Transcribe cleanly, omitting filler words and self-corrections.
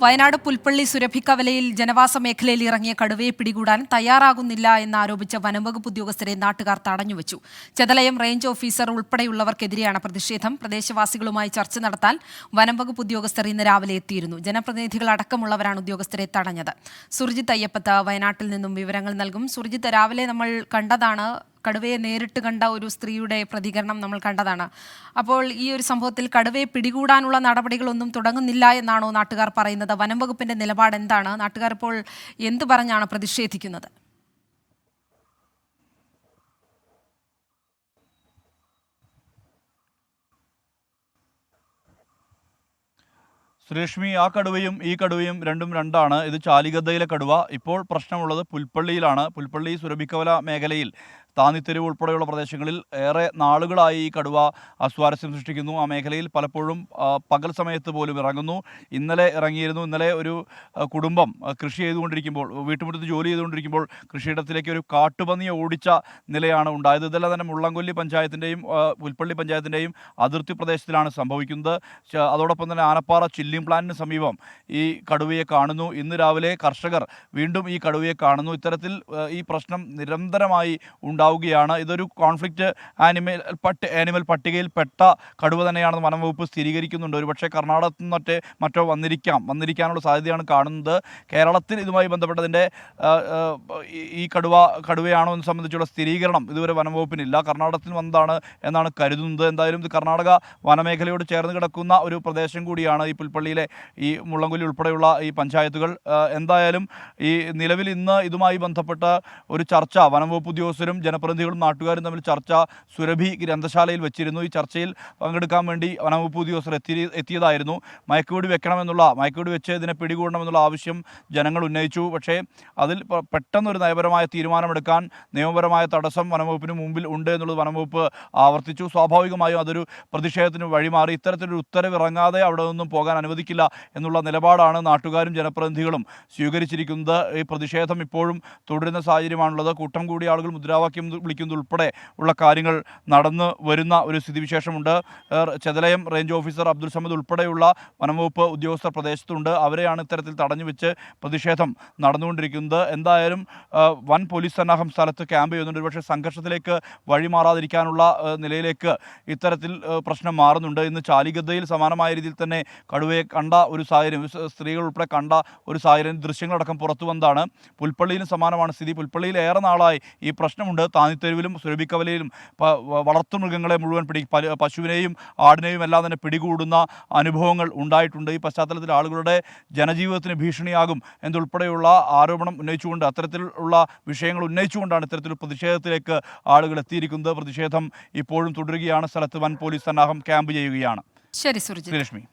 വയനാട് പുൽപ്പള്ളി സുരഭിക്കവലയിൽ ജനവാസ മേഖലയിൽ ഇറങ്ങിയ കടുവയെ പിടികൂടാൻ തയ്യാറാകുന്നില്ല എന്നാരോപിച്ച വനംവകുപ്പ് ഉദ്യോഗസ്ഥരെ നാട്ടുകാർ തടഞ്ഞുവച്ചു. ചെതലയം റേഞ്ച് ഓഫീസർ ഉൾപ്പെടെയുള്ളവർക്കെതിരെയാണ് പ്രതിഷേധം. പ്രദേശവാസികളുമായി ചർച്ച നടത്താൻ വനംവകുപ്പ് ഉദ്യോഗസ്ഥർ ഇന്ന് രാവിലെ എത്തിയിരുന്നു. ജനപ്രതിനിധികൾ അടക്കമുള്ളവരാണ് ഉദ്യോഗസ്ഥരെ തടഞ്ഞത്. സുർജിത്ത് അയ്യപ്പത്ത് വയനാട്ടിൽ നിന്നും വിവരങ്ങൾ നൽകും. സുർജിത്ത്, രാവിലെ നമ്മൾ കണ്ടതാണ്, കടുവയെ നേരിട്ട് കണ്ട ഒരു സ്ത്രീയുടെ പ്രതികരണം നമ്മൾ കണ്ടതാണ്. അപ്പോൾ ഈ ഒരു സംഭവത്തിൽ കടുവയെ പിടികൂടാനുള്ള നടപടികളൊന്നും തുടങ്ങുന്നില്ല എന്നാണോ നാട്ടുകാർ പറയുന്നത്? വനംവകുപ്പിന്റെ നിലപാട് എന്താണ്? നാട്ടുകാർ ഇപ്പോൾ എന്തു പറഞ്ഞാണ് പ്രതിഷേധിക്കുന്നത്? സുരേഷ്മി, ആ കടുവയും ഈ കടുവയും രണ്ടും രണ്ടാണ്. ഇത് ചാലിഗദ്ദയിലെ കടുവ. ഇപ്പോൾ പ്രശ്നമുള്ളത് പുൽപ്പള്ളിയിലാണ്. പുൽപ്പള്ളി സുരഭിക്കവല മേഖലയിൽ താന്നിത്തെരുവ് ഉൾപ്പെടെയുള്ള പ്രദേശങ്ങളിൽ ഏറെ നാളുകളായി ഈ കടുവ അസ്വാരസ്യം സൃഷ്ടിക്കുന്നു. ആ മേഖലയിൽ പലപ്പോഴും പകൽ സമയത്ത് പോലും ഇറങ്ങുന്നു. ഇന്നലെ ഇറങ്ങിയിരുന്നു. ഇന്നലെ ഒരു കുടുംബം കൃഷി ചെയ്തുകൊണ്ടിരിക്കുമ്പോൾ, വീട്ടുമുറ്റത്ത് ജോലി ചെയ്തുകൊണ്ടിരിക്കുമ്പോൾ കൃഷിയിടത്തിലേക്ക് ഒരു കാട്ടുപന്നിയെ ഓടിച്ച നിലയാണ് ഉണ്ടായത്. ഇതെല്ലാം തന്നെ മുള്ളംകൊല്ലി പഞ്ചായത്തിൻ്റെയും പുൽപ്പള്ളി പഞ്ചായത്തിൻ്റെയും അതിർത്തി പ്രദേശത്തിലാണ് സംഭവിക്കുന്നത്. അതോടൊപ്പം തന്നെ ആനപ്പാറ ചില്ലിംഗ് പ്ലാന്റിന് സമീപം ഈ കടുവയെ കാണുന്നു. ഇന്ന് രാവിലെ കർഷകർ വീണ്ടും ഈ കടുവയെ കാണുന്നു. ഇത്തരത്തിൽ ഈ പ്രശ്നം നിരന്തരമായി ഉണ്ടാവുകയാണ്. ഇതൊരു കോൺഫ്ലിക്റ്റ് ആനിമൽ പട്ടികയിൽ പെട്ട കടുവ തന്നെയാണെന്ന് വനംവകുപ്പ് സ്ഥിരീകരിക്കുന്നുണ്ട്. ഒരുപക്ഷെ കർണാടകത്തിൽ നിന്നൊക്കെ മറ്റോ വന്നിരിക്കാനുള്ള സാധ്യതയാണ് കാണുന്നത്. കേരളത്തിൽ ഇതുമായി ബന്ധപ്പെട്ടതിൻ്റെ ഈ കടുവയാണോ എന്ന് സംബന്ധിച്ചുള്ള സ്ഥിരീകരണം ഇതുവരെ വനംവകുപ്പിനില്ല. കർണാടകത്തിൽ വന്നതാണ് എന്നാണ് കരുതുന്നത്. എന്തായാലും ഇത് കർണാടക വനമേഖലയോട് ചേർന്ന് കിടക്കുന്ന ഒരു പ്രദേശം കൂടിയാണ് ഈ പുൽപ്പള്ളിയിലെ ഈ മുള്ളംകൊല്ലി ഉൾപ്പെടെയുള്ള ഈ പഞ്ചായത്തുകൾ. എന്തായാലും ഈ നിലവിൽ ഇന്ന് ഇതുമായി ബന്ധപ്പെട്ട ഒരു ചർച്ച വനംവകുപ്പ് ഉദ്യോഗസ്ഥരും ജനപ്രതിനിധികളും നാട്ടുകാരും തമ്മിൽ ചർച്ച സുരഭി ഗ്രന്ഥശാലയിൽ വെച്ചിരുന്നു. ഈ ചർച്ചയിൽ പങ്കെടുക്കാൻ വേണ്ടി വനംവകുപ്പ് ഉദ്യോഗസ്ഥർ എത്തിയതായിരുന്നു. മയക്കുവെടി വെച്ച് ഇതിനെ പിടികൂടണമെന്നുള്ള ആവശ്യം ജനങ്ങൾ ഉന്നയിച്ചു. പക്ഷേ അതിൽ പെട്ടെന്നൊരു നയപരമായ തീരുമാനമെടുക്കാൻ നിയമപരമായ തടസ്സം വനംവകുപ്പിന് മുമ്പിൽ ഉണ്ട് എന്നുള്ളത് വനംവകുപ്പ് ആവർത്തിച്ചു. സ്വാഭാവികമായും അതൊരു പ്രതിഷേധത്തിന് വഴിമാറി. ഇത്തരത്തിലൊരു ഉത്തരവ് ഇറങ്ങാതെ അവിടെ നിന്നും പോകാൻ അനുവദിക്കില്ല എന്നുള്ള നിലപാടാണ് നാട്ടുകാരും ജനപ്രതിനിധികളും സ്വീകരിച്ചിരിക്കുന്നത്. ഈ പ്രതിഷേധം ഇപ്പോഴും തുടരുന്ന സാഹചര്യമാണുള്ളത്. കൂട്ടം കൂടിയ ആളുകൾ മുദ്രാവാക്യം വിളിക്കുന്നത് ഉൾപ്പെടെ ഉള്ള കാര്യങ്ങൾ നടന്നു വരുന്ന ഒരു സ്ഥിതിവിശേഷമുണ്ട്. ചെതലയം റേഞ്ച് ഓഫീസർ അബ്ദുൽ സമദ് ഉൾപ്പെടെയുള്ള വനംവകുപ്പ് ഉദ്യോഗസ്ഥർ പ്രദേശത്തുണ്ട്. അവരെയാണ് ഇത്തരത്തിൽ തടഞ്ഞു വെച്ച് പ്രതിഷേധം നടന്നുകൊണ്ടിരിക്കുന്നത്. എന്തായാലും വൻ പോലീസ് സന്നാഹം സ്ഥലത്ത് ക്യാമ്പ് ചെയ്യുന്നുണ്ട്. പക്ഷേ സംഘർഷത്തിലേക്ക് വഴിമാറാതിരിക്കാനുള്ള നിലയിലേക്ക് ഇത്തരത്തിൽ പ്രശ്നം മാറുന്നുണ്ട്. ഇന്ന് ചാലിഗദ്ദയിൽ സമാനമായ രീതിയിൽ തന്നെ കടുവയെ കണ്ട ഒരു സാഹചര്യം, സ്ത്രീകൾ ഉൾപ്പെടെ കണ്ട ഒരു സാഹചര്യം, ദൃശ്യങ്ങളടക്കം പുറത്തു വന്നതാണ്. പുൽപ്പള്ളിയിലും സമാനമാണ് സ്ഥിതി. പുൽപ്പള്ളിയിൽ ഏറെ നാളായി ഈ പ്രശ്നമുണ്ട്. താന്നിത്തെരുവിലും സുരഭിക്കവലയിലും വളർത്തുമൃഗങ്ങളെ മുഴുവൻ പശുവിനെയും ആടിനെയും എല്ലാം തന്നെ പിടികൂടുന്ന അനുഭവങ്ങൾ ഉണ്ടായിട്ടുണ്ട്. ഈ പശ്ചാത്തലത്തിൽ ആളുകളുടെ ജനജീവിതത്തിന് ഭീഷണിയാകും എന്നുൾപ്പെടെയുള്ള ആരോപണം ഉന്നയിച്ചുകൊണ്ട്, അത്തരത്തിലുള്ള വിഷയങ്ങൾ ഉന്നയിച്ചുകൊണ്ടാണ് ഇത്തരത്തിലുള്ള പ്രതിഷേധത്തിലേക്ക് ആളുകൾ എത്തിയിരിക്കുന്നത്. പ്രതിഷേധം ഇപ്പോഴും തുടരുകയാണ്. സ്ഥലത്ത് വൻ പോലീസ് സന്നാഹം ക്യാമ്പ് ചെയ്യുകയാണ്. ശരി സുരജിത്ത്. ലക്ഷ്മി.